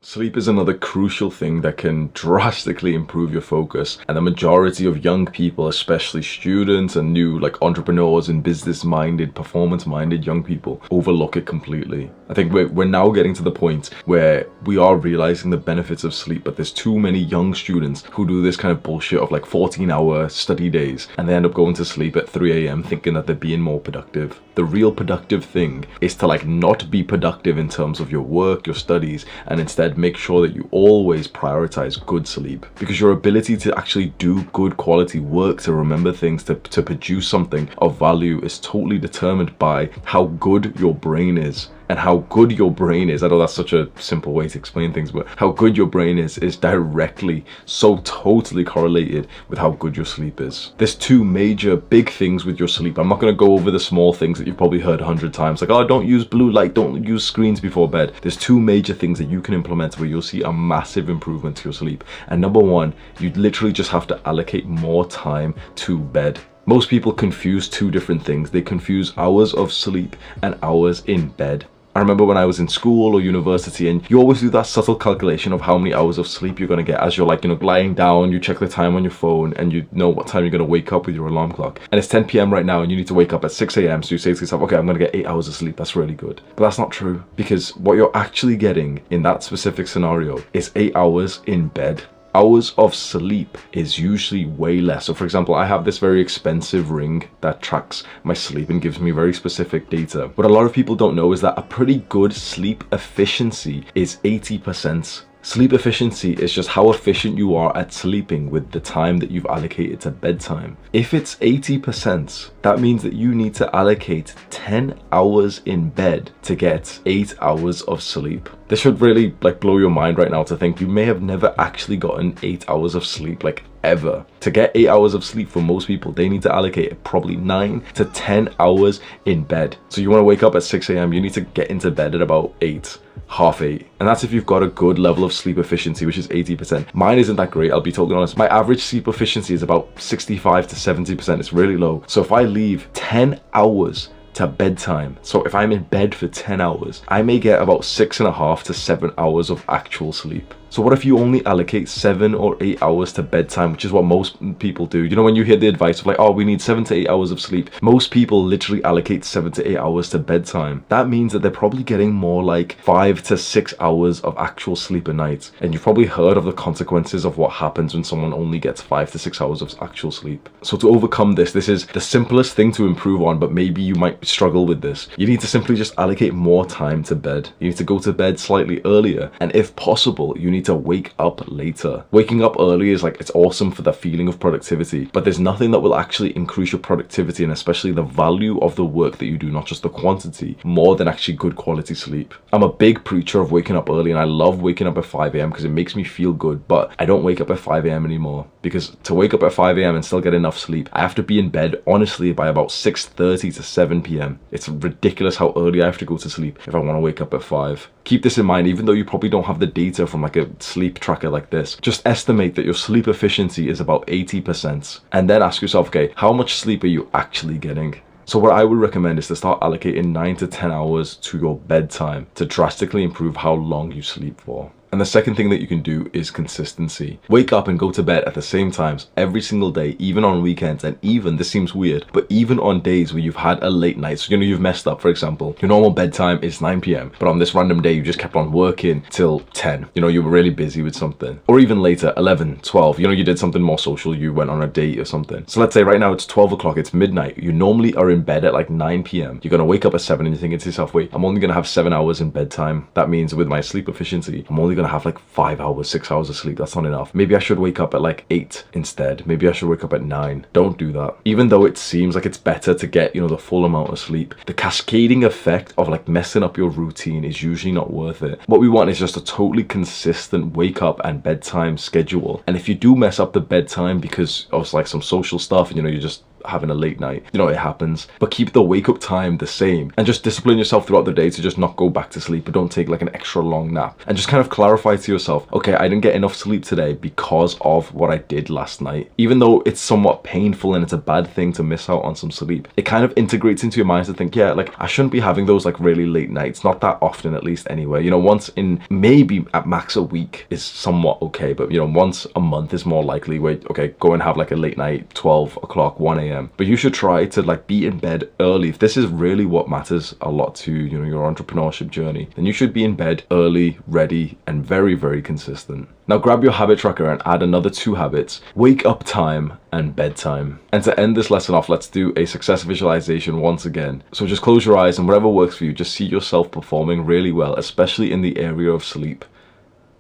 Sleep is another crucial thing that can drastically improve your focus, and the majority of young people, especially students and new entrepreneurs and business-minded, performance-minded young people, overlook it completely. I think we're now getting to the point where we are realizing the benefits of sleep, but there's too many young students who do this kind of bullshit of 14-hour study days, and they end up going to sleep at 3 a.m. thinking that they're being more productive. The real productive thing is to not be productive in terms of your work, your studies, and instead make sure that you always prioritize good sleep, because your ability to actually do good quality work, to remember things, to produce something of value is totally determined by how good your brain is. And how good your brain is, I know that's such a simple way to explain things, but how good your brain is directly, so totally correlated with how good your sleep is. There's two major big things with your sleep. I'm not going to go over the small things that you've probably heard 100 times, like, oh, don't use blue light, don't use screens before bed. There's two major things that you can implement where you'll see a massive improvement to your sleep. And number one, you literally just have to allocate more time to bed. Most people confuse two different things. They confuse hours of sleep and hours in bed. I remember when I was in school or university, and you always do that subtle calculation of how many hours of sleep you're going to get as you're lying down. You check the time on your phone and you know what time you're going to wake up with your alarm clock. And it's 10 p.m. right now and you need to wake up at 6 a.m. So you say to yourself, okay, I'm going to get 8 hours of sleep. That's really good. But that's not true, because what you're actually getting in that specific scenario is 8 hours in bed. Hours of sleep is usually way less. So for example, I have this very expensive ring that tracks my sleep and gives me very specific data. What a lot of people don't know is that a pretty good sleep efficiency is 80%. Sleep efficiency is just how efficient you are at sleeping with the time that you've allocated to bedtime. If it's 80%, that means that you need to allocate 10 hours in bed to get 8 hours of sleep. This should really blow your mind right now, to think you may have never actually gotten 8 hours of sleep ever. To get 8 hours of sleep, for most people, they need to allocate probably 9 to 10 hours in bed. So you want to wake up at 6 a.m, you need to get into bed at about 8. Half 8, and that's if you've got a good level of sleep efficiency, which is 80%. Mine isn't that great, I'll be totally honest. My average sleep efficiency is about 65 to 70%. It's really low. So if I leave 10 hours to bedtime, so if I'm in bed for 10 hours, I may get about 6.5 to 7 hours of actual sleep. So what if you only allocate 7 or 8 hours to bedtime, which is what most people do? You know, when you hear the advice of oh, we need 7 to 8 hours of sleep, most people literally allocate 7 to 8 hours to bedtime. That means that they're probably getting more 5 to 6 hours of actual sleep a night. And you've probably heard of the consequences of what happens when someone only gets 5 to 6 hours of actual sleep. So to overcome this is the simplest thing to improve on, but maybe you might struggle with this. You need to simply just allocate more time to bed. You need to go to bed slightly earlier, and if possible, you need to wake up later. Waking up early is it's awesome for the feeling of productivity, but there's nothing that will actually increase your productivity and especially the value of the work that you do, not just the quantity, more than actually good quality sleep. I'm a big preacher of waking up early, and I love waking up at 5 a.m. because it makes me feel good, but I don't wake up at 5 a.m. anymore, because to wake up at 5 a.m. and still get enough sleep, I have to be in bed honestly by about 6:30 to 7 p.m. It's ridiculous how early I have to go to sleep if I want to wake up at 5. Keep this in mind, even though you probably don't have the data from a sleep tracker like this. Just estimate that your sleep efficiency is about 80%, and then ask yourself, okay, how much sleep are you actually getting? So what I would recommend is to start allocating 9 to 10 hours to your bedtime to drastically improve how long you sleep for. And the second thing that you can do is consistency. Wake up and go to bed at the same times every single day, even on weekends, and even, this seems weird, but even on days where you've had a late night. So you've messed up. For example, your normal bedtime is 9 p.m, but on this random day you just kept on working till 10. You were really busy with something. Or even later, 11, 12, you did something more social, you went on a date or something. So let's say right now it's 12 o'clock, it's midnight, you normally are in bed at 9 p.m. You're gonna wake up at 7 and you're thinking to yourself, wait, I'm only gonna have 7 hours in bedtime. That means with my sleep efficiency, I'm only gonna have 5 hours, 6 hours of sleep. That's not enough. Maybe I should wake up at 8 instead. Maybe I should wake up at 9. Don't do that. Even though it seems like it's better to get, the full amount of sleep, the cascading effect of messing up your routine is usually not worth it. What we want is just a totally consistent wake up and bedtime schedule. And if you do mess up the bedtime because of some social stuff and you're just having a late night. You know, it happens. But keep the wake up time the same and just discipline yourself throughout the day to just not go back to sleep, but don't take like an extra long nap. And just kind of clarify to yourself, okay, I didn't get enough sleep today because of what I did last night. Even though it's somewhat painful and it's a bad thing to miss out on some sleep, it kind of integrates into your mind to think, yeah, like I shouldn't be having those like really late nights, not that often at least anyway. You know, once in maybe at max a week is somewhat okay, but you know, once a month is more likely where, okay, go and have like a late night, 12 o'clock, 1 a.m. But you should try to like be in bed early. If this is really what matters a lot to, you know, your entrepreneurship journey, then you should be in bed early, ready, and very, very consistent. Now grab your habit tracker and add another 2 habits: wake up time and bedtime. And to end this lesson off, let's do a success visualization once again. So just close your eyes and whatever works for you, just see yourself performing really well, especially in the area of sleep.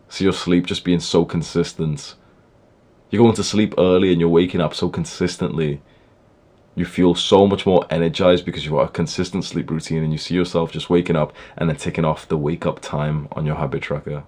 See your sleep just being so consistent. You're going to sleep early and you're waking up so consistently. You feel so much more energized because you've got a consistent sleep routine, and you see yourself just waking up and then ticking off the wake up time on your habit tracker.